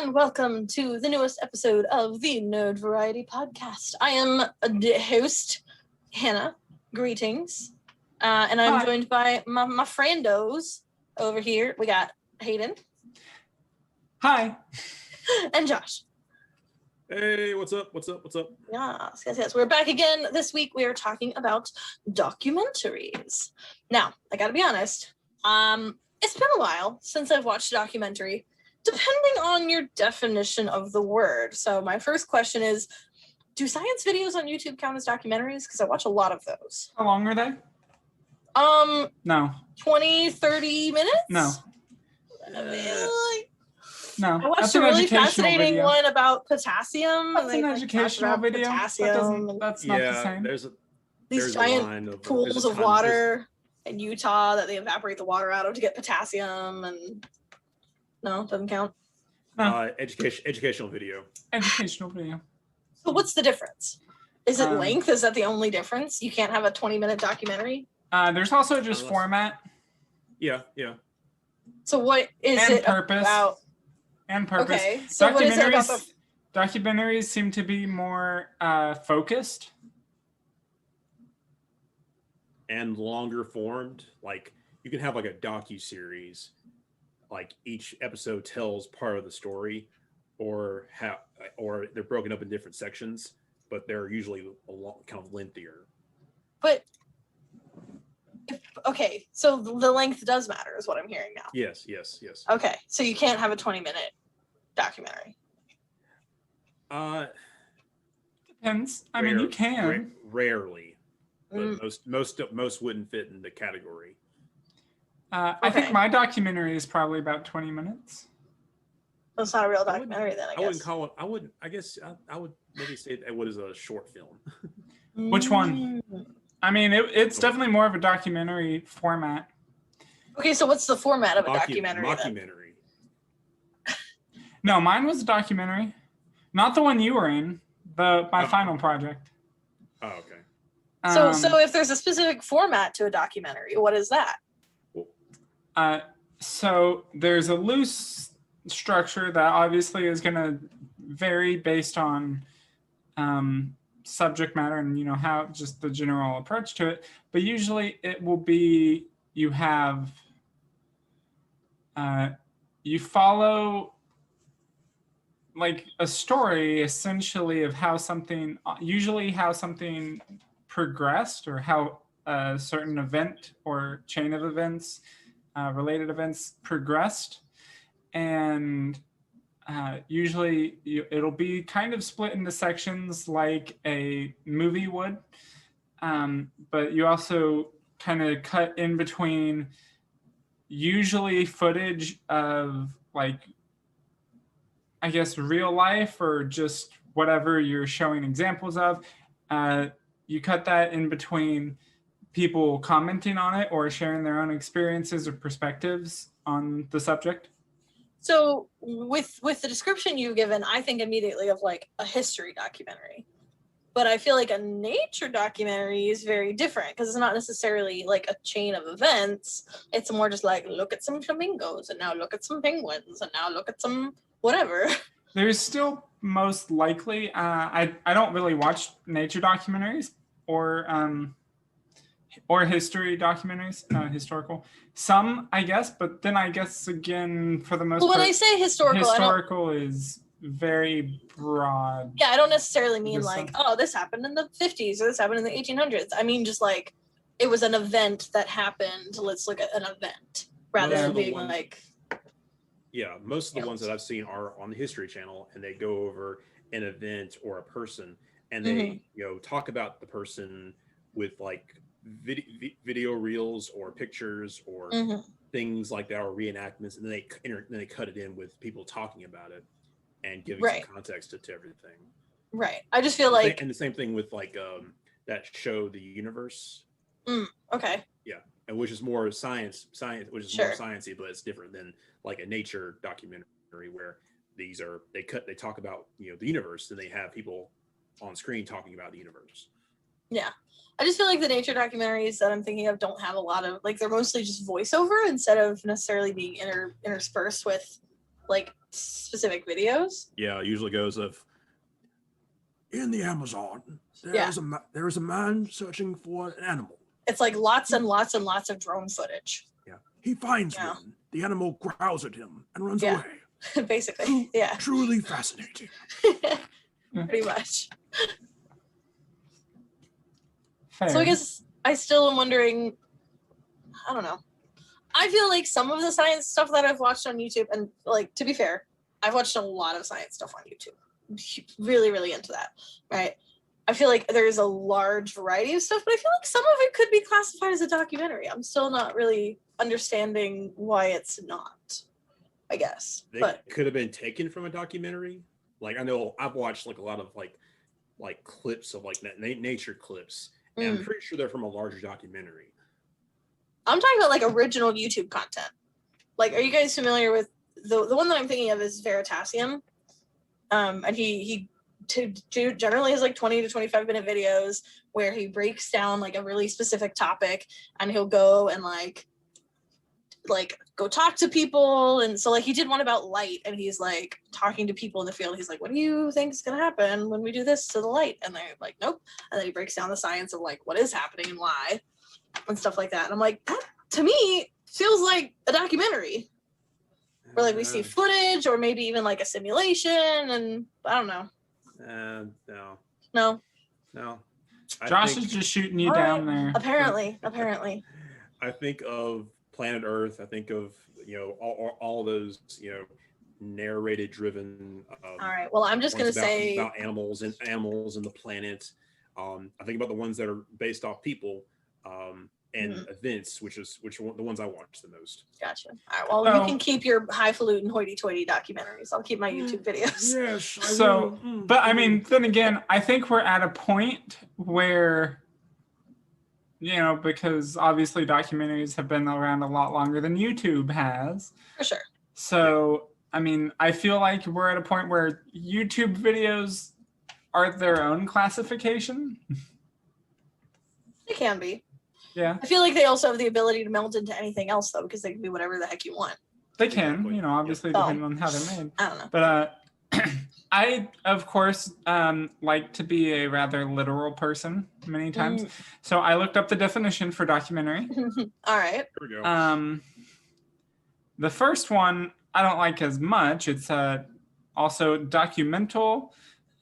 and welcome to the newest episode of the Nerd Variety Podcast. I am the host, Hannah. Greetings. And I'm joined by my friendos over here. We got Hayden. Hi. And Josh. Hey, what's up? Yes. We're back again. This week we are talking about documentaries. Now, I gotta be honest, it's been a while since I've watched a documentary, depending on your definition of the word. So my first question is, do science videos on YouTube count as documentaries? Because I watch a lot of those. How long are they? No. 20, 30 minutes? No. No. I watched a really fascinating one about potassium. That's an educational video. That's not the same. There's giant pools of water in Utah that they evaporate the water out of to get potassium, and no, doesn't count. No. Educational video. Educational video. So what's the difference? Is it length? Is that the only difference? You can't have a 20-minute documentary? There's also just format. Yeah. So what is and it purpose. about? And purpose. Okay, so what is it about the... Documentaries seem to be more focused. And longer formed. Like, you can have like a docu-series. Like, each episode tells part of the story. Or they're broken up in different sections. But they're usually kind of lengthier. But... Okay, so the length does matter, is what I'm hearing now. Yes. Okay, so you can't have a 20-minute documentary. Depends. I mean, you can. Rarely, but most wouldn't fit in the category. I think my documentary is probably about 20 minutes. Well, it's not a real documentary then, I guess. I wouldn't call it. I would maybe say that what is a short film. Which one? I mean, it's definitely more of a documentary format. Okay, so what's the format of a documentary? Mockumentary. No, mine was a documentary. Not the one you were in, my final project. Oh, okay. So if there's a specific format to a documentary, what is that? So there's a loose structure that obviously is going to vary based on subject matter and how just the general approach to it, but usually it will be you follow like a story essentially of how something progressed, or how a certain event or chain of events, related events progressed. And usually it'll be kind of split into sections like a movie would, but you also kind of cut in between usually footage of, like, I guess, real life or just whatever you're showing examples of. You cut that in between people commenting on it or sharing their own experiences or perspectives on the subject. So with the description you've given, I think immediately of like a history documentary. But I feel like a nature documentary is very different because it's not necessarily like a chain of events. It's more just like, look at some flamingos and now look at some penguins and now look at some whatever. There's still most likely, I don't really watch nature documentaries or history documentaries, historical. Some, I guess, but then I guess again, for the most part, when I say historical is very broad. Yeah, I don't necessarily mean like, oh, this happened in the 50s or this happened in the 1800s. I mean just like, it was an event that happened. Let's look at an event rather than being like... Yeah, most of the ones that I've seen are on the History Channel, and they go over an event or a person, and they talk about the person with like video reels or pictures or things like that, or reenactments, and then they cut it in with people talking about it and giving some context to everything. Right. I just feel like, and the same thing with like that show, The Universe. Okay. Yeah, and which is more science, which is more sciencey, but it's different than like a nature documentary where they talk about the universe, and they have people on screen talking about the universe. Yeah. I just feel like the nature documentaries that I'm thinking of don't have a lot of, like, they're mostly just voiceover instead of necessarily being interspersed with like specific videos. Yeah, it usually goes of In the Amazon, Yeah. there is a man searching for an animal. It's like lots and lots and lots of drone footage. Yeah. He finds Yeah. one. The animal growls at him and runs Yeah. away. Basically. Yeah. Truly fascinating. Pretty much. Fair. So I guess I still am wondering, I don't know. I feel like some of the science stuff that I've watched on YouTube, and like, to be fair, I've watched a lot of science stuff on YouTube. Really, really into that, right? I feel like there's a large variety of stuff, but I feel like some of it could be classified as a documentary. I'm still not really understanding why it's not, I guess. they But could have been taken from a documentary. Like I know I've watched like a lot of like clips of like nature clips, and I'm pretty sure they're from a larger documentary. I'm talking about like original YouTube content. Like, are you guys familiar with the one that I'm thinking of is Veritasium? And he generally has like 20 to 25 minute videos where he breaks down like a really specific topic, and he'll go and like go talk to people. And so like he did one about light, and he's like talking to people in the field. He's like, what do you think is going to happen when we do this to the light? And they're like, nope. And then he breaks down the science of like what is happening and why and stuff like that. And I'm like, that to me feels like a documentary where like we see footage or maybe even like a simulation, and I don't know. No. Josh is just shooting you All down right. there. Apparently. I think of Planet Earth. I think of all those narrated driven. All right. Well, I'm just gonna say about animals and the planet. I think about the ones that are based off people and events, which are the ones I watch the most. Gotcha. All right. Well, you can keep your highfalutin hoity-toity documentaries. I'll keep my YouTube videos. Yes. But I mean, then again, I think we're at a point where, because obviously documentaries have been around a lot longer than YouTube has. For sure. So, I mean, I feel like we're at a point where YouTube videos are their own classification. They can be. Yeah. I feel like they also have the ability to meld into anything else, though, because they can be whatever the heck you want. They can, obviously depending on how they're made. I don't know. But I, of course, like to be a rather literal person many times. So I looked up the definition for documentary. All right. Here we go. The first one I don't like as much. It's also documental.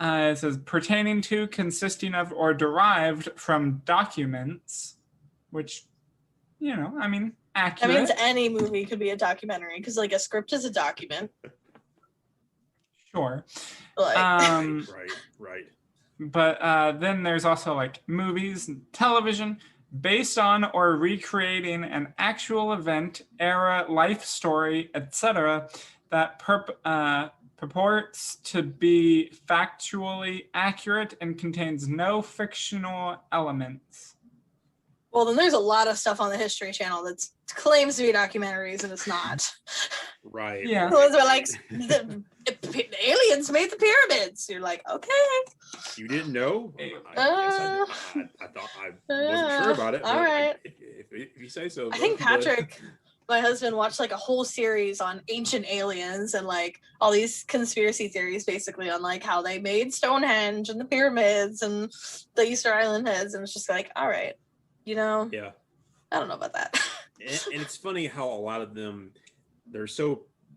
It says pertaining to, consisting of, or derived from documents, which, I mean, accurate. That means any movie could be a documentary, because like a script is a document. Sure. Like, Right. But then there's also like movies and television based on or recreating an actual event, era, life story, etc., that purports to be factually accurate and contains no fictional elements. well, then there's a lot of stuff on the History Channel that claims to be documentaries and it's not. Right. Yeah. The ones where like the aliens made the pyramids. You're like, okay. You didn't know? I thought I wasn't sure about it. All right. If you say so. I think Patrick, my husband, watched like a whole series on ancient aliens and like all these conspiracy theories basically on like how they made Stonehenge and the pyramids and the Easter Island heads, and it's just like, all right, Yeah. I don't know about that. And it's funny how a lot of them, they're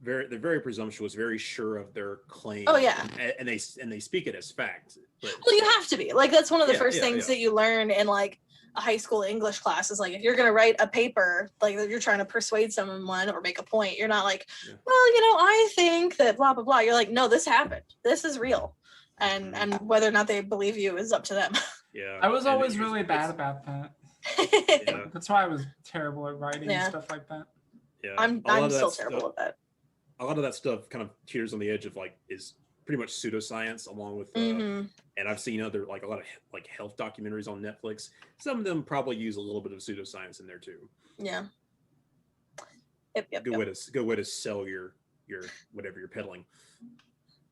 very presumptuous, very sure of their claim. Oh, yeah. And they speak it as fact. But, Well, you have to be. Like, that's one of the first things yeah. that you learn in like a high school English class is like, if you're going to write a paper, like that you're trying to persuade someone or make a point, you're not like, well, I think that blah, blah, blah. You're like, no, this happened. This is real. And whether or not they believe you is up to them. Yeah. I was always really bad about that. Yeah. That's why I was terrible at writing and stuff like that. Yeah. I'm still terrible at that. A lot of that stuff kind of teeters on the edge of like is pretty much pseudoscience, along with and I've seen other like a lot of like health documentaries on Netflix. Some of them probably use a little bit of pseudoscience in there too. Yeah. Yep. Good way to sell your whatever you're peddling.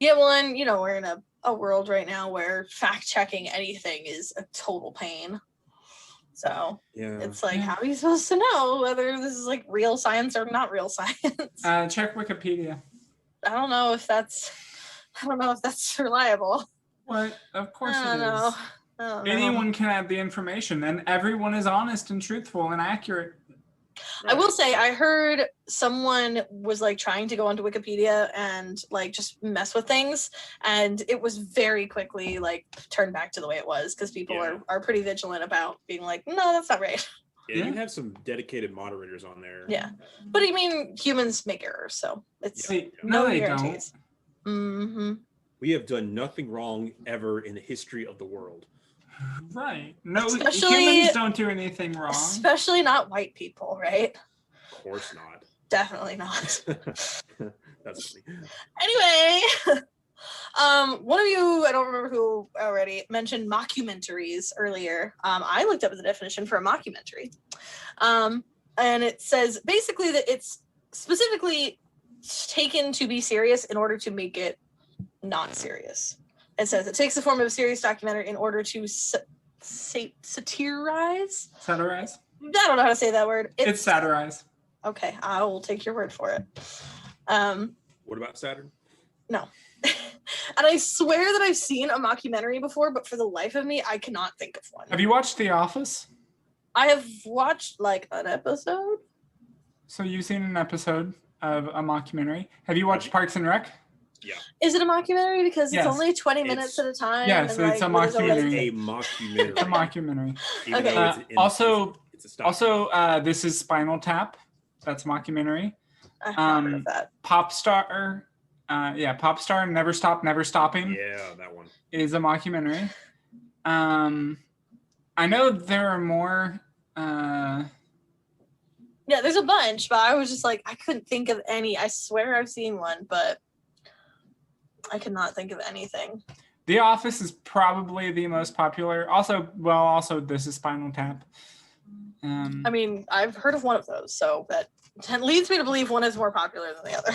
Yeah, well, and we're in a world right now where fact checking anything is a total pain. So it's like, how are you supposed to know whether this is like real science or not real science? Check Wikipedia. I don't know if that's reliable. What? Of course I it don't know. is. I don't know. Anyone can have the information, and everyone is honest and truthful and accurate. I will say, I heard someone was like trying to go onto Wikipedia and like just mess with things, and it was very quickly like turned back to the way it was because people are pretty vigilant about being like, no, that's not right. Yeah, you have some dedicated moderators on there. Yeah, but I mean, humans make errors, so it's No, they guarantees. Mm-hmm. We have done nothing wrong ever in the history of the world. Right. No, Especially- humans don't do anything wrong. Especially not white people, right? Of course not. Definitely not. That's funny. Anyway, one of you, I don't remember who already, mentioned mockumentaries earlier. I looked up the definition for a mockumentary. And it says basically that it's specifically taken to be serious in order to make it not serious. It says it takes the form of a serious documentary in order to satirize. Satirize? I don't know how to say that word. It's satirize. Okay, I will take your word for it. What about Saturn? No. And I swear that I've seen a mockumentary before, but for the life of me, I cannot think of one. Have you watched The Office? I have watched like an episode. So you've seen an episode of a mockumentary. Have you watched Parks and Rec? Yeah. Is it a mockumentary? Because it's Yes. only 20 minutes at a time. Yes, and, it's a what is mockumentary. A mockumentary. It's a mockumentary. Even Okay. though it's it's a stop. Also, this is Spinal Tap. That's a mockumentary. I've not heard of that. Pop Star, Never Stop, Never Stopping Yeah, that one. is a mockumentary. I know there are more. Yeah, there's a bunch, but I was just like, I couldn't think of any. I swear I've seen one, but I could not think of anything. The Office is probably the most popular. Also, this is Spinal Tap. I mean, I've heard of one of those, so that leads me to believe one is more popular than the other.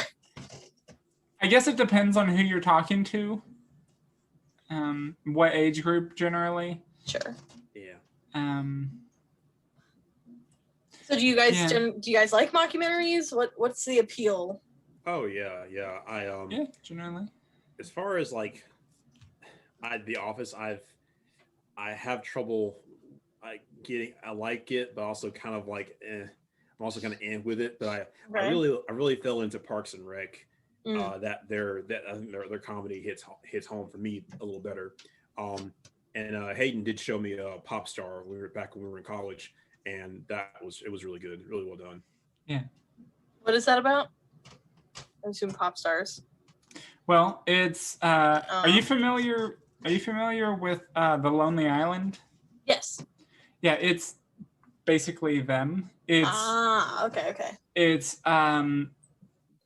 I guess it depends on who you're talking to. What age group generally? Sure. Yeah. So do you guys Yeah. do you guys like mockumentaries? What's the appeal? Oh yeah. Yeah, generally. As far as like The Office, I have trouble I like it, but also kind of like I'm also kind of with it. But I really fell into Parks and Rec. That I think their comedy hits home for me a little better. And Hayden did show me a Pop Star when we were in college, and it was really good, really well done. Yeah. What is that about? I assume pop stars. Well, it's. Are you familiar with The Lonely Island? Yes. Yeah, it's basically them. It's okay. It's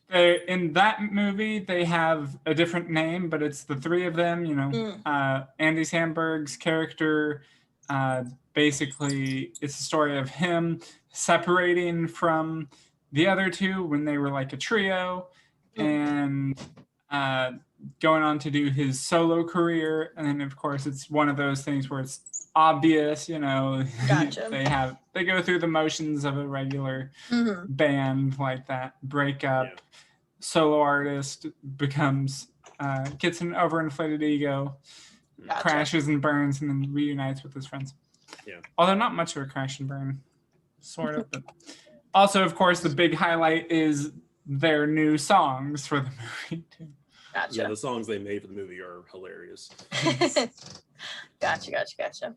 in that movie they have a different name, but it's the three of them. You know, Andy Samberg's character. Basically, it's the story of him separating from the other two when they were like a trio, and going on to do his solo career. And then, of course, it's one of those things where it's obvious, you know. Gotcha. they go through the motions of a regular band like that. Breakup, solo artist becomes gets an overinflated ego, crashes and burns, and then reunites with his friends. Yeah. Although not much of a crash and burn, sort of. But also, of course, the big highlight is their new songs for the movie too. Gotcha. Yeah, the songs they made for the movie are hilarious. Gotcha.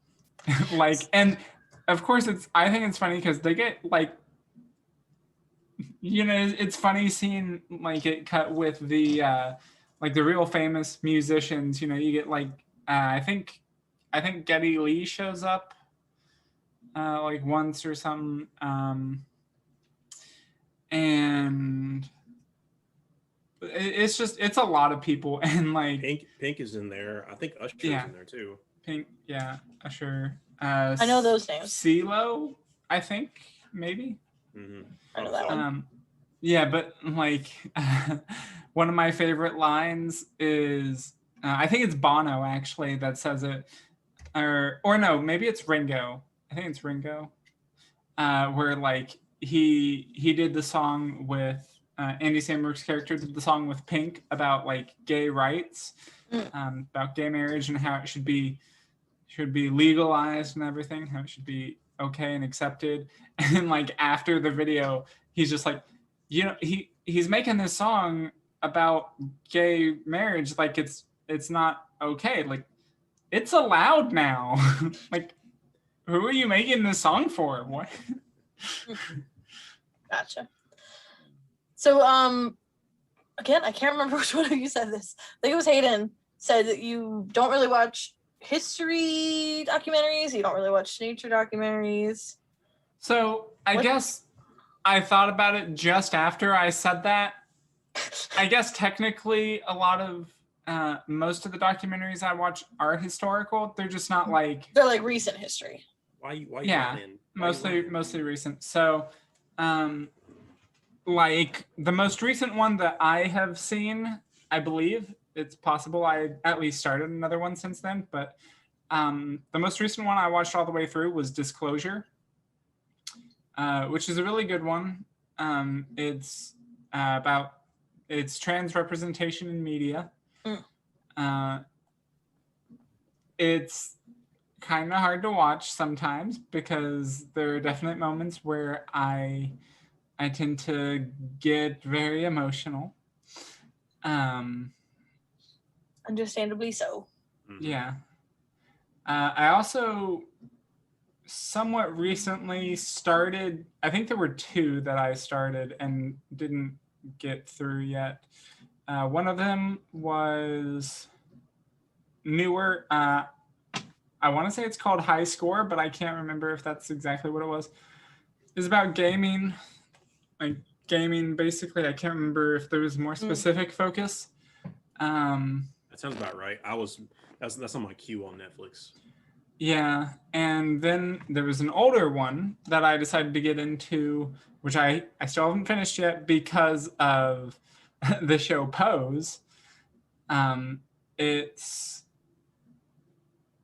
Like, and of course I think it's funny because they get like, you know, it's funny seeing like it cut with the like the real famous musicians. You know, you get like I think Geddy Lee shows up like once or something, and it's a lot of people. And like Pink is in there. I think Usher's in there too. Pink, yeah, Usher. I know those names. CeeLo, I think, maybe. Mm-hmm. I know that one. Yeah, but like one of my favorite lines is I think it's Bono actually that says it, or no, maybe it's Ringo. I think it's Ringo, where like he did the song with Andy Samberg's character did the song with Pink about like gay rights, about gay marriage and how it should be legalized and everything, how it should be okay and accepted. And like after the video, he's just like, he's making this song about gay marriage like it's not okay. Like it's allowed now. Like who are you making this song for? What? Gotcha. So, again, I can't remember which one of you said this. I think it was Hayden said that you don't really watch history documentaries. You don't really watch nature documentaries. So I guess I thought about it just after I said that. I guess technically a lot of most of the documentaries I watch are historical. They're just not like they're like recent history. Why yeah, mostly recent. So like the most recent one that I have seen, I believe it's possible I at least started another one since then, but the most recent one I watched all the way through was Disclosure, which is a really good one. It's about trans representation in media. It's kind of hard to watch sometimes because there are definite moments where I tend to get very emotional. Understandably so. Yeah. I also somewhat recently started, I think there were two that I started and didn't get through yet. One of them was newer. I want to say it's called High Score, but I can't remember if that's exactly what it was. It's about gaming. Like gaming, basically. I can't remember if there was more specific focus. That sounds about right. That's on my queue on Netflix. Yeah, and then there was an older one that I decided to get into, which I still haven't finished yet because of the show Pose. It's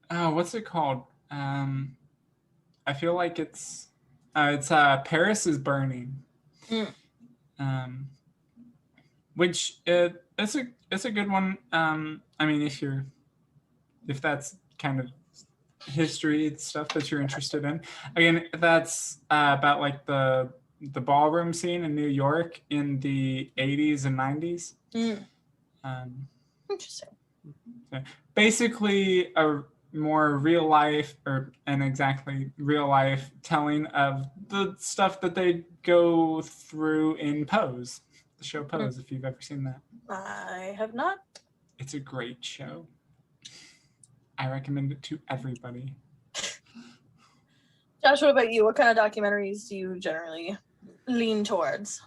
what's it called? I feel like it's Paris is Burning. Which it's a good one. I mean, if that's kind of history stuff that you're interested in. Again, that's about like the ballroom scene in New York in the 80s and 90s. Interesting. Basically, a more real life real life telling of the stuff that they go through in Pose, the show Pose, if you've ever seen that. I have not. It's a great show. I recommend it to everybody. Josh, what about you? What kind of documentaries do you generally lean towards?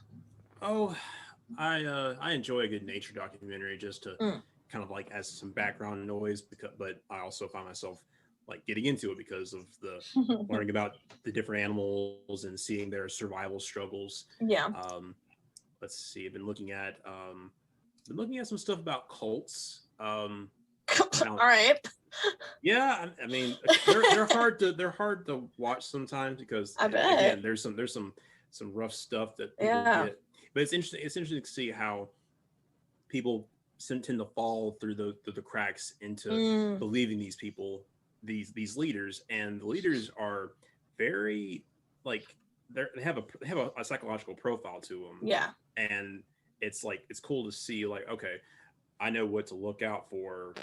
Oh, I enjoy a good nature documentary just to kind of like as some background noise, but I also find myself like getting into it because of the learning about the different animals and seeing their survival struggles. Yeah. Let's see. I've been looking at some stuff about cults. All right. Yeah, I mean they're hard to watch sometimes because I bet. Again there's some rough stuff that people get. But it's interesting to see how people tend to fall through the cracks into believing these people, these leaders, and the leaders are very like they have a psychological profile to them. Yeah. And it's cool to see like, okay, I know what to look out for,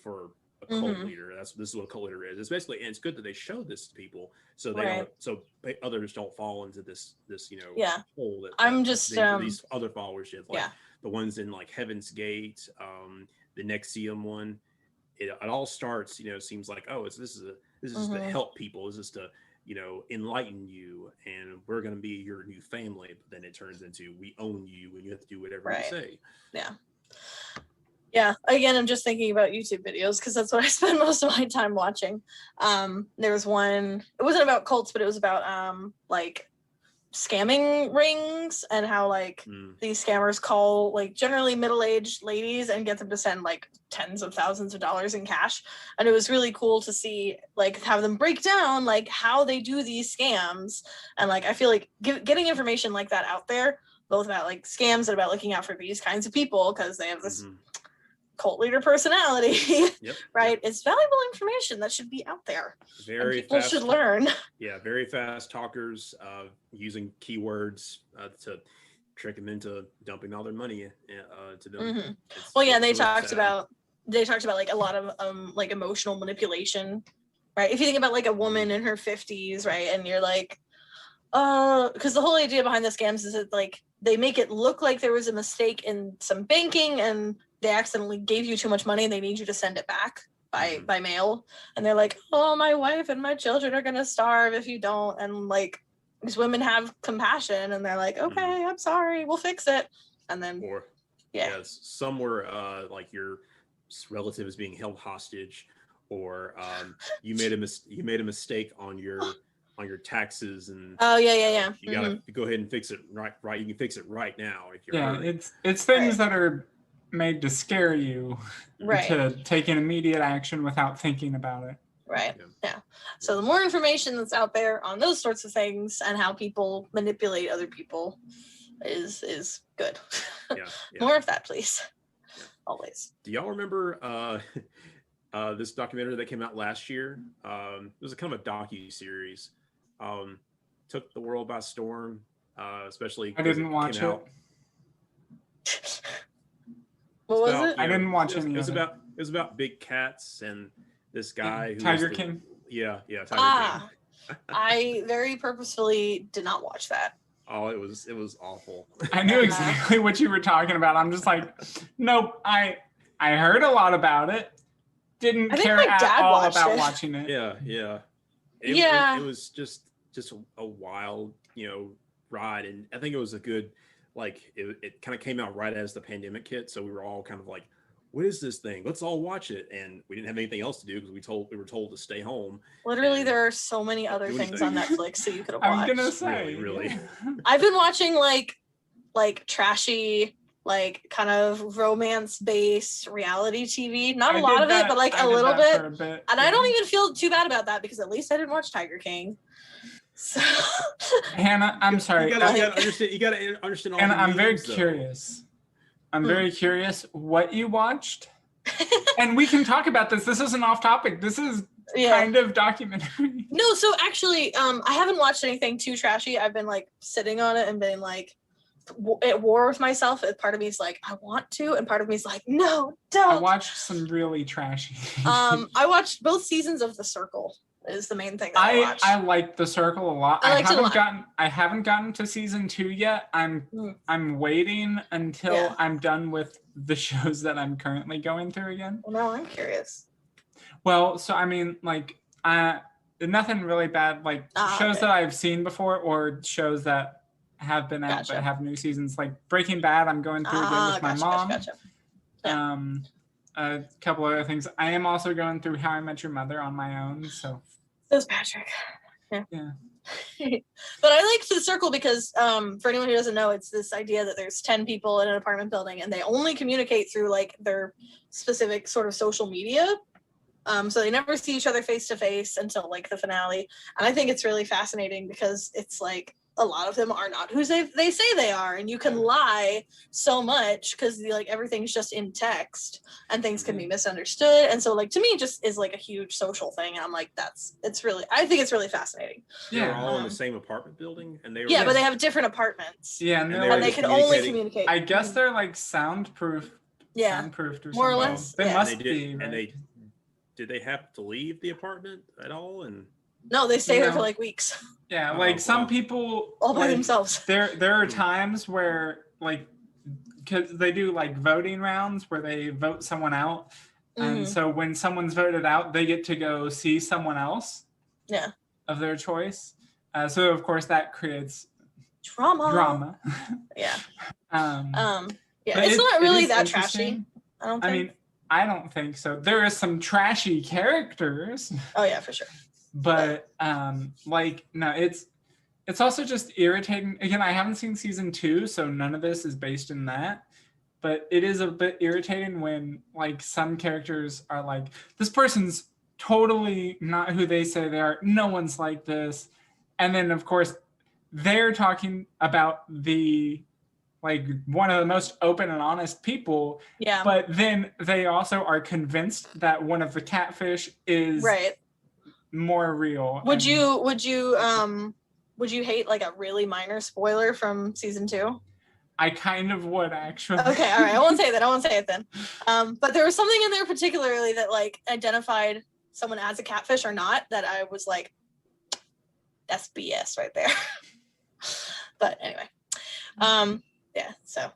for a cult leader. This is what a cult leader is. It's basically, and it's good that they show this to people so they don't, so others don't fall into this hole that I'm just these other followers did, like the ones in like Heaven's Gate, the Nexium one. It all starts, seems like, oh, this is to help people. This is to enlighten you, and we're going to be your new family. But then it turns into we own you, and you have to do whatever you say. Yeah. Again, I'm just thinking about YouTube videos because that's what I spend most of my time watching. There was one. It wasn't about cults, but it was about like scamming rings and how like these scammers call like generally middle-aged ladies and get them to send like tens of thousands of dollars in cash. And it was really cool to see like have them break down like how they do these scams. And like I feel like getting information like that out there both about like scams and about looking out for these kinds of people because they have this Mhm. cult leader personality. Yep. Right? It's valuable information that should be out there. And Very people fast. should learn. Yeah, very fast talkers using keywords to trick them into dumping all their money to them. Mhm. It's Well, yeah, really they talked sad. about like a lot of like emotional manipulation, right? If you think about like a woman in her 50s, right, and you're like, because the whole idea behind the scams is that like they make it look like there was a mistake in some banking and they accidentally gave you too much money and they need you to send it back by mail, and they're like, oh, my wife and my children are gonna starve if you don't, and like these women have compassion and they're like, okay, I'm sorry, we'll fix it, and then Or yeah. yes, some were like your relative is being held hostage, or you made a mistake on your taxes, and Oh yeah. you gotta go ahead and fix it right. You can fix it right now if you're Yeah, hurting. it's things Right. that are made to scare you Right. to take an immediate action without thinking about it. Right. Yeah. Yeah. So the more information that's out there on those sorts of things and how people manipulate other people is good. Yeah, yeah. More of that, please. Yeah. Always. Do y'all remember this documentary that came out last year? It was a kind of a docu-series. Took the world by storm, especially I 'cause didn't it watch came it. out. What It's was about, it? I didn't watch it was, any it was of it. about it was about big cats and this guy who Tiger was the, King? Yeah, Tiger Ah, King. I very purposefully did not watch that. Oh, it was awful. I knew exactly what you were talking about. I'm just like, nope. I heard a lot about it. Didn't I think care my at dad all watched about it. watching it. Yeah. Yeah. It was just a wild, ride, and I think it was a good, like, it kind of came out right as the pandemic hit, so we were all kind of like, what is this thing? Let's all watch it. And we didn't have anything else to do because we were told to stay home. Literally, And there are so many other do things anything. on Netflix that you could have I watched. was gonna say, Really. yeah. I've been watching like trashy, like kind of romance-based reality TV. Not a I lot did of it, that- but like I a did little that bit. for a bit, And I yeah. don't even feel too bad about that because at least I didn't watch Tiger King. So Hannah, I'm sorry. You gotta understand. You gotta understand all. And the I'm very memes, though. curious. I'm Hmm. very curious what you watched. And we can talk about this. This isn't off topic. This is yeah. kind of documentary. No, so actually, I haven't watched anything too trashy. I've been like sitting on it and been like at war with myself. Part of me is like, I want to, and part of me is like, no, I don't. watched some really trashy. I watched both seasons of The Circle. Is the main thing that I watched. I like The Circle a lot. I liked it a lot. I haven't gotten to season 2 yet. I'm waiting until I'm done with the shows that I'm currently going through again. Well, now I'm curious. Well, so I mean, like, nothing really bad, like shows that I've seen before or shows that have been out that have new seasons. Like Breaking Bad, I'm going through again with my mom. Yeah. A couple other things. I am also going through How I Met Your Mother on my own. So Patrick. Yeah. But I like The Circle because for anyone who doesn't know, it's this idea that there's 10 people in an apartment building and they only communicate through like their specific sort of social media. So they never see each other face to face until like the finale. And I think it's really fascinating because it's like a lot of them are not who they say they are, and you can lie so much because like everything's just in text and things can be misunderstood. And so like to me it just is like a huge social thing, and I'm like I think it's really fascinating. They're all in the same apartment building, and they were but they have different apartments. Yeah, and they can only communicate. I guess they're like soundproof. Yeah, soundproofed or more something. or less. They must and be. And did they have to leave the apartment at all? And no, they stay there for like weeks. Yeah, like some people all by themselves. There are times where like, because they do like voting rounds where they vote someone out, and so when someone's voted out, they get to go see someone else. Yeah. Of their choice. So of course that creates drama. Yeah. Yeah, it's not really that trashy. I don't think. I mean, I don't think so. There are some trashy characters. Oh yeah, for sure. But like no, it's also just irritating. Again, I haven't seen season 2, so none of this is based in that. But it is a bit irritating when like some characters are like, this person's totally not who they say they are. No one's like this. And then of course they're talking about the like one of the most open and honest people. Yeah. But then they also are convinced that one of the catfish is Right. more real. Would you hate like a really minor spoiler from season 2? I kind of would, actually. Okay, all right. I won't say it then. But there was something in there particularly that like identified someone as a catfish or not that I was like, that's BS right there. But anyway, yeah. So,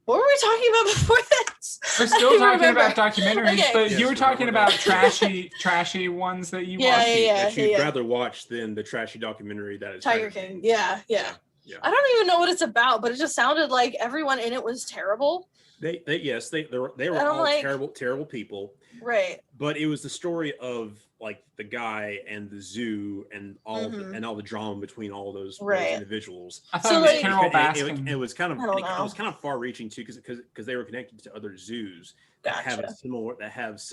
what were we talking about before this? We're still talking about documentaries, Okay. but Yes, you were talking about remember trashy ones that you Yeah, watch. that you'd yeah. rather watch than the trashy documentary that is Tiger King. Yeah. Yeah. I don't even know what it's about, but it just sounded like everyone in it was terrible. They were I'm all like- terrible people. Right. But it was the story of like the guy and the zoo and all Mhm. and all the drama between all those Right. individuals. I thought So, it was like- Carol And Baskin. it was kind of I don't it know. was kind of far reaching too because they were connected to other zoos that have Gotcha. similar problems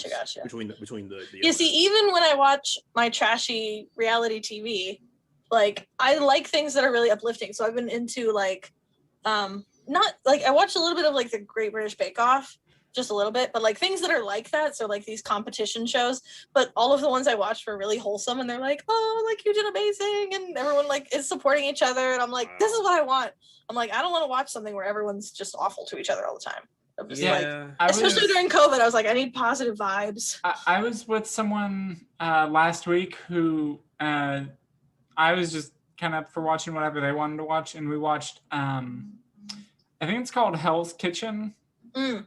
Gotcha. between the You see, even when I watch my trashy reality TV, like I like things that are really uplifting. So I've been into like, not like I watched a little bit of like the Great British Bake Off, just a little bit, but like things that are like that. So like these competition shows, but all of the ones I watched were really wholesome, and they're like, oh, like you did amazing, and everyone like is supporting each other, and I'm like, this is what I want. I'm like, I don't want to watch something where everyone's just awful to each other all the time. I'm just like, especially during COVID, I was like, I need positive vibes. I was with someone last week who I was just kind of for watching whatever they wanted to watch, and we watched I think it's called Hell's Kitchen. Mm.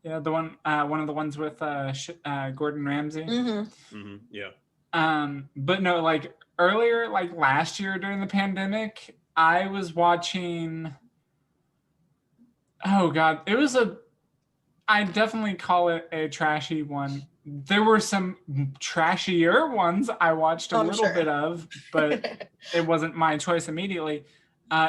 Yeah, the one of the ones with Gordon Ramsay. Mm-hmm. But no, like earlier, like last year during the pandemic, I was watching. Oh God, I definitely call it a trashy one. There were some trashier ones I watched a little bit of, but it wasn't my choice immediately.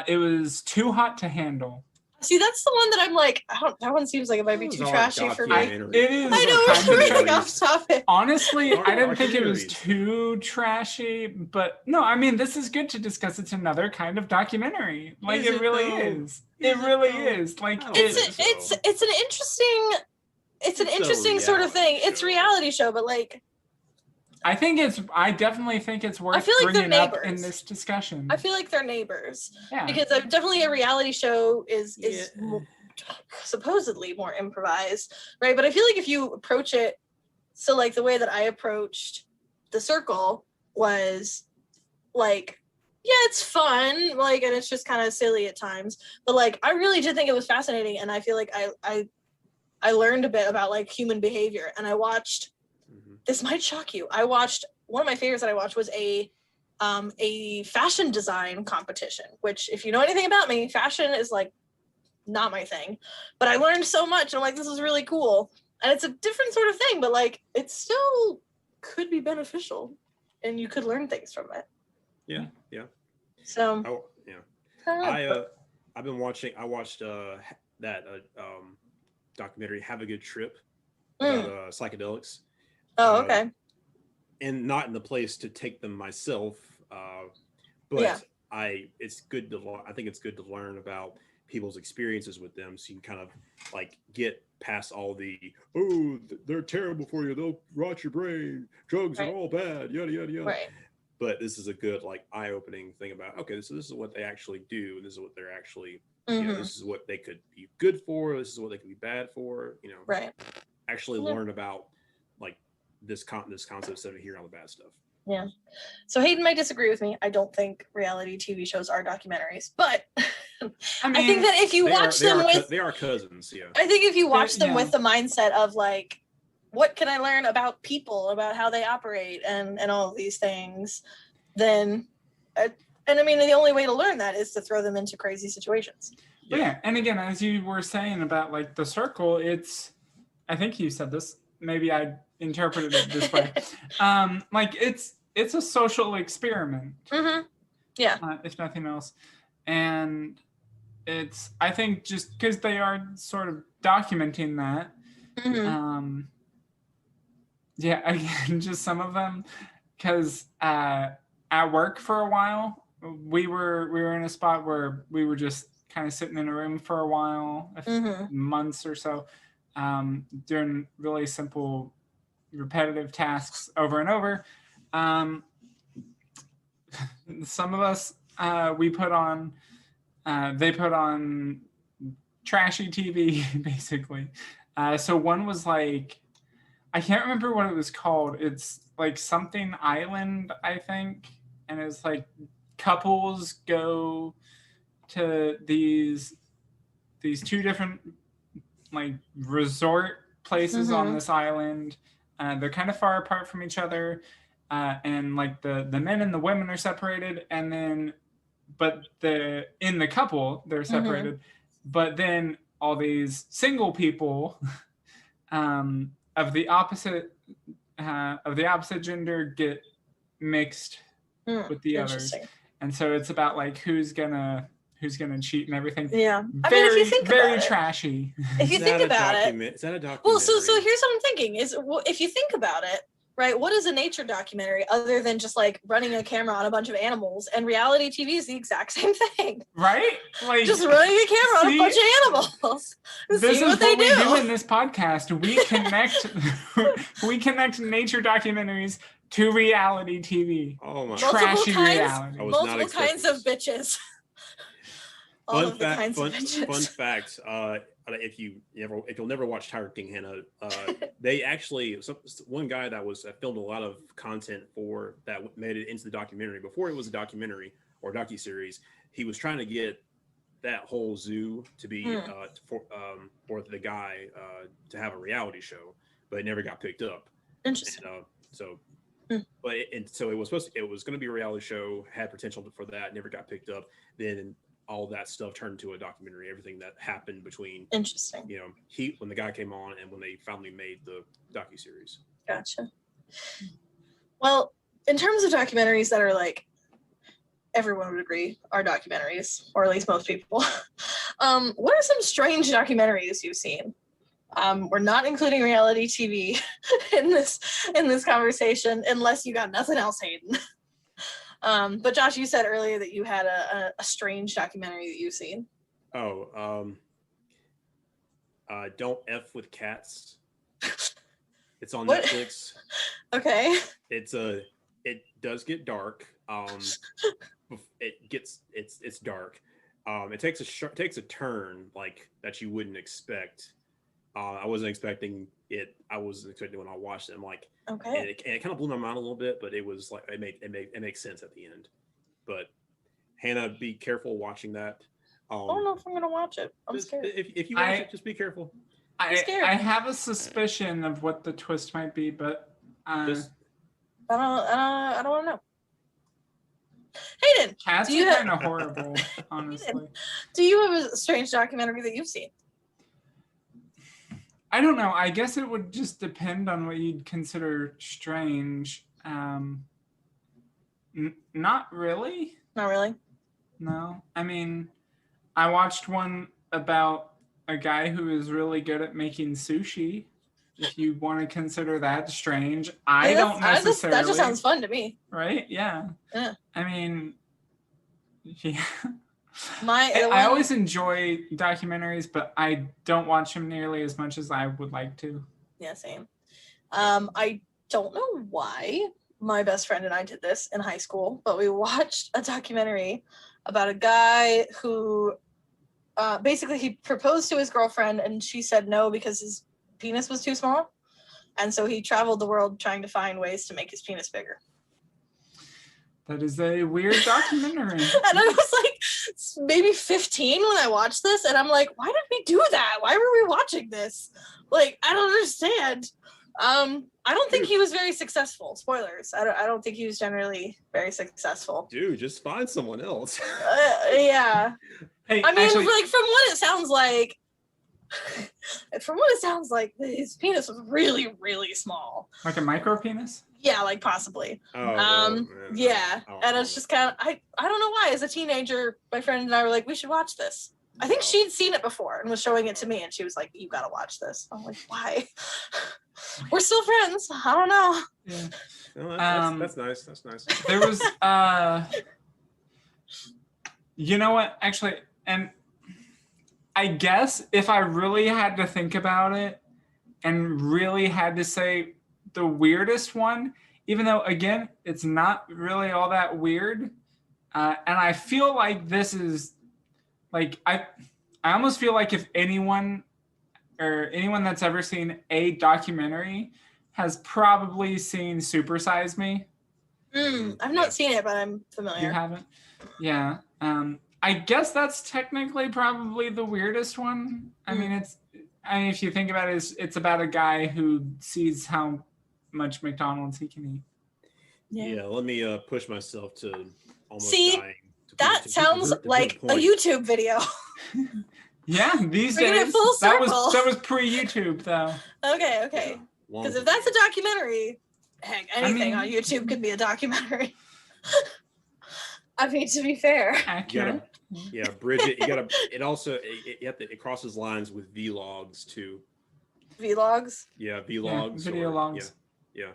It was Too Hot to Handle. See, that's the one that I'm like, that one seems like it might be too trashy for me. It is. I know, we're getting off topic. Honestly, I didn't think it was too trashy, but no, I mean, this is good to discuss. It's another kind of documentary. Like, it really is. It really is. Like, It's an interesting sort of thing. It's a reality show, but like, I definitely think it's worth bringing up in this discussion. I feel like they're neighbors. Yeah. Because definitely a reality show is supposedly more improvised, right? But I feel like if you approach it, so like the way that I approached The Circle was like, yeah, it's fun, like, and it's just kind of silly at times, but like I really did think it was fascinating, and I feel like I learned a bit about like human behavior, and I watched. This might shock you. I watched one of my favorites that I watched was a fashion design competition, which if you know anything about me, fashion is like not my thing, but I learned so much. And I'm like, this is really cool. And it's a different sort of thing, but like it still could be beneficial and you could learn things from it. Yeah. So I've been watching. I watched that documentary, Have a Good Trip, about psychedelics. Oh, okay. And not in the place to take them myself, but I think it's good to learn about people's experiences with them, so you can kind of like get past all the they're terrible for you, they'll rot your brain, drugs are all bad, yada yada yada. Right. But this is a good like eye-opening thing about so this is what they actually do, and this is what they're actually this is what they could be good for, this is what they could be bad for, right. Actually learn about like this concept instead of hearing all the bad stuff. Yeah. So Hayden might disagree with me. I don't think reality TV shows are documentaries, but I think that if you watch them they are cousins. Yeah. I think if you watch them with the mindset of like, what can I learn about people, about how they operate and all of these things, then, and I mean, the only way to learn that is to throw them into crazy situations. Yeah. And again, as you were saying about like The Circle, I think you said this, maybe I interpreted it this way. Like it's a social experiment. Mm-hmm. Yeah. If nothing else. And I think just because they are sort of documenting that, Mm-hmm. again, just some of them, because at work for a while, we were in a spot where we were just kind of sitting in a room for a while, months or so, doing really simple, repetitive tasks over and over. Some of us, they put on trashy TV, basically. So one was like, I can't remember what it was called. It's like something Island, I think. And it's like couples go to these two different like resort places on this island. They're kind of far apart from each other. And like the men and the women are separated, and then but in the couple they're separated, but then all these single people of the opposite gender get mixed with the others, and so it's about like who's gonna cheat and everything. Yeah, I mean, if you think very about trashy. If you think about it, is that a documentary? Well, so here's what I'm thinking is, if you think about it, right? What is a nature documentary other than just like running a camera on a bunch of animals? And reality TV is the exact same thing, right? Like just running a camera on a bunch of animals. This is what we do in this podcast. We connect nature documentaries to reality TV. Oh my! Trashy reality. Multiple kinds of bitches. Fun fact. If you'll never watch Tiger King, Hannah, they actually one guy that filmed a lot of content for that made it into the documentary before it was a documentary or docuseries. He was trying to get that whole zoo to be for the guy to have a reality show, but it never got picked up. Interesting. And, so it was going to be a reality show, had potential for that, never got picked up. Then all that stuff turned into a documentary, everything that happened between, interesting, when the guy came on and when they finally made the docuseries. Gotcha. Well, in terms of documentaries that are like, everyone would agree are documentaries, or at least most people, what are some strange documentaries you've seen? We're not including reality TV in this conversation, unless you got nothing else, Hayden. But Josh, you said earlier that you had a strange documentary that you've seen. Don't F with Cats. It's on Netflix. Okay. It does get dark. It's dark. It takes a turn like that you wouldn't expect. I wasn't expecting it. I was expecting when I watched it. I'm like, okay. And it kind of blew my mind a little bit, but it was like it makes sense at the end. But Hannah, be careful watching that. I don't know if I'm gonna watch it. I'm scared. If you watch it, just be careful. I have a suspicion of what the twist might be, but I don't want to know. Hayden, cats are kind of horrible, honestly. Hayden, do you have a strange documentary that you've seen? I don't know. I guess it would just depend on what you'd consider strange. Not really. Not really? No. I mean, I watched one about a guy who is really good at making sushi. If you want to consider that strange. I don't necessarily. That just sounds fun to me. Right? Yeah. I mean, yeah. I always enjoy documentaries, but I don't watch them nearly as much as I would like to. Yeah, same. I don't know why my best friend and I did this in high school, but we watched a documentary about a guy who basically he proposed to his girlfriend and she said no because his penis was too small. And so he traveled the world trying to find ways to make his penis bigger. That is a weird documentary. And I was like maybe 15 when I watched this, and I'm like, why did we do that? Why were we watching this? Like, I don't understand. I don't think he was very successful. Spoilers. I don't think he was generally very successful. Dude, just find someone else. Yeah. Hey, I mean, actually, like from what it sounds like, his penis was really, really small. Like a micro penis? Yeah, like possibly. Yeah. And it's just kind of, I don't know why. As a teenager, my friend and I were like, we should watch this. I think she'd seen it before and was showing it to me, and she was like, you gotta watch this. I'm like, why? We're still friends. I don't know. Yeah. No, that's nice. That's nice. There was You know what? Actually, and I guess if I really had to think about it and really had to say the weirdest one, even though, again, it's not really all that weird. And I feel like this is like, I almost feel like if anyone that's ever seen a documentary has probably seen Super Size Me. I've not seen it, but I'm familiar. You haven't? Yeah. I guess that's technically probably the weirdest one. I mean, if you think about it, it's about a guy who sees how much McDonald's he can eat. Yeah, let me push myself to almost See, dying. That sounds like a YouTube video. Yeah, these Bringing days. it full That circle. was pre-YouTube though. Okay. Because if that's a documentary, heck, anything on YouTube could be a documentary. I mean, to be fair. Accurate. Yeah, Bridget, you gotta. It also it crosses lines with vlogs too. Vlogs. Yeah, vlogs. Yeah, video logs. Yeah.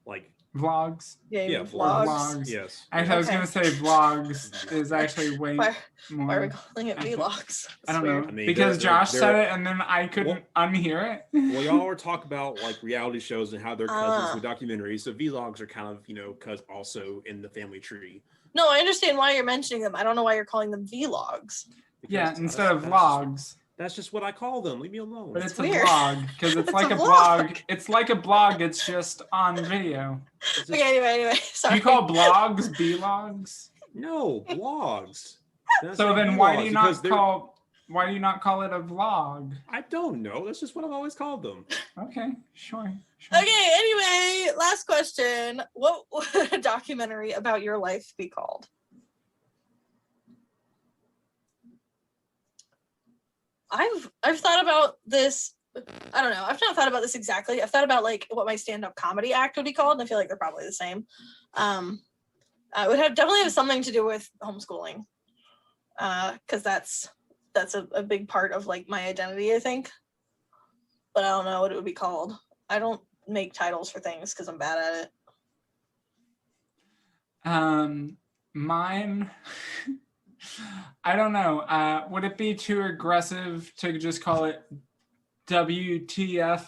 Like vlogs. Yeah, vlogs. Yes. Actually, I was gonna say vlogs is actually way more. Why are we calling it vlogs? I don't know. I mean, because Josh said it and then I couldn't unhear it. Well, y'all were talk about like reality shows and how they're cousins with documentaries. So vlogs are kind of, also in the family tree. No, I understand why you're mentioning them. I don't know why you're calling them vlogs. Yeah, instead of vlogs. That's just what I call them. Leave me alone. But it's weird. A vlog because it's like a vlog. blog. It's like a blog. It's just on video. Okay, anyway. Sorry. Do you call blogs vlogs? No, blogs. So then why do you not call it a vlog? I don't know. That's just what I've always called them. Okay, sure. Okay, anyway, last question. What would a documentary about your life be called? I've thought about this. I don't know. I've not thought about this exactly. I've thought about like what my stand-up comedy act would be called, and I feel like they're probably the same. It would definitely have something to do with homeschooling, because that's a big part of like my identity, I think. But I don't know what it would be called. I don't make titles for things because I'm bad at it. Mine. I don't know. Would it be too aggressive to just call it WTF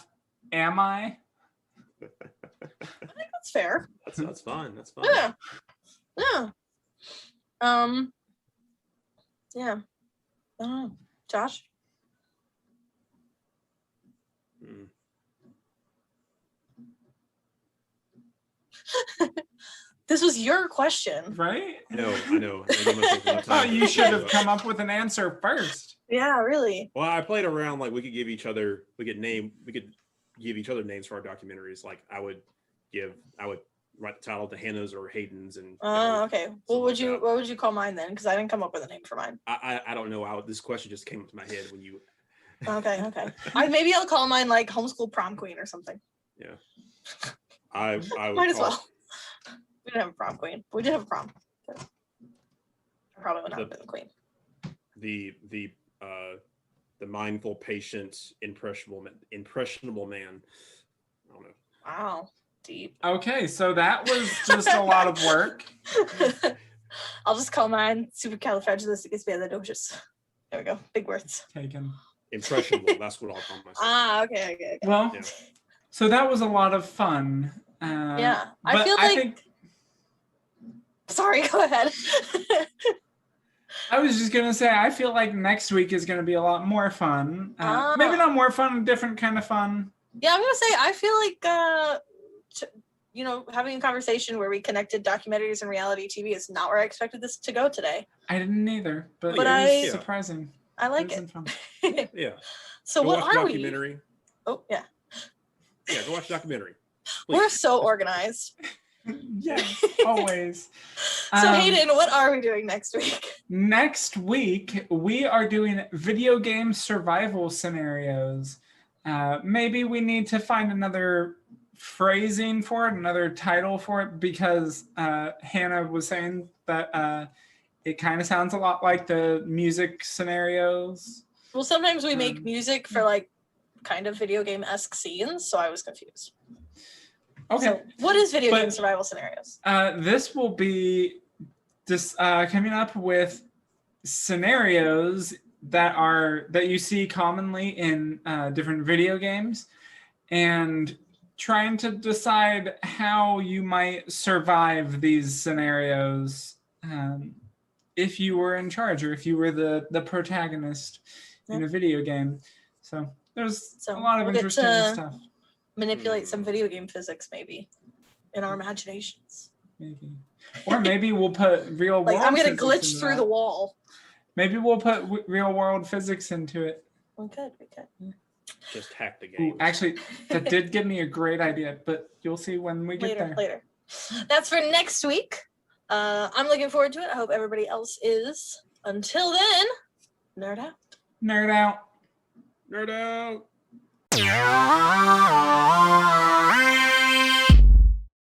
Am I? I think that's fair. That's fine. That's fine. Yeah. Yeah. Yeah. I don't know. Josh? This was your question. Right? No, I know. I thought you should have come up with an answer first. Yeah, really. Well, I played around like we could give each other names for our documentaries. Like I would write the title to Hannah's or Hayden's and okay. Well, what would you call mine then? Because I didn't come up with a name for mine. I don't know how this question just came up to my head when you Okay. Maybe I'll call mine like homeschool prom queen or something. Yeah. I would might as well. We didn't have a prom queen. We did have a prom. I probably would not have been the queen. The mindful, patient, impressionable man. I don't know. Wow, deep. Okay, so that was just a lot of work. I'll just call mine supercalifragilisticexpialidocious. There we go. Big words. Taken. Impressionable. That's what I'll call myself. Okay. Well, yeah. So that was a lot of fun. Yeah, I feel like. Sorry, go ahead. I was just gonna say, I feel like next week is gonna be a lot more fun. Maybe not more fun, a different kind of fun. Yeah, I'm gonna say I feel like having a conversation where we connected documentaries and reality TV is not where I expected this to go today. I didn't either, but it was surprising. I like it. Fun. Yeah. So go what watch are documentary. We? Oh yeah. Yeah, go watch documentary. Please. We're so organized. Yes, always. So Hayden, what are we doing next week? Next week, we are doing video game survival scenarios. Maybe we need to find another phrasing for it, another title for it, because Hannah was saying that it kind of sounds a lot like the music scenarios. Well, sometimes we make music for like kind of video game-esque scenes, so I was confused. Okay. So what is video game survival scenarios? This will be just coming up with scenarios that you see commonly in different video games, and trying to decide how you might survive these scenarios if you were in charge, or if you were the protagonist in a video game. So there's a lot of interesting stuff. Manipulate some video game physics, maybe, in our imaginations. Maybe. Or maybe we'll put real world I'm gonna physics glitch into through that. the wall. Maybe we'll put real world physics into it. We could. Just hack the game. Ooh, actually, that did give me a great idea, but you'll see when we get there. Later. That's for next week. I'm looking forward to it. I hope everybody else is. Until then, nerd out. Nerd out. Nerd out.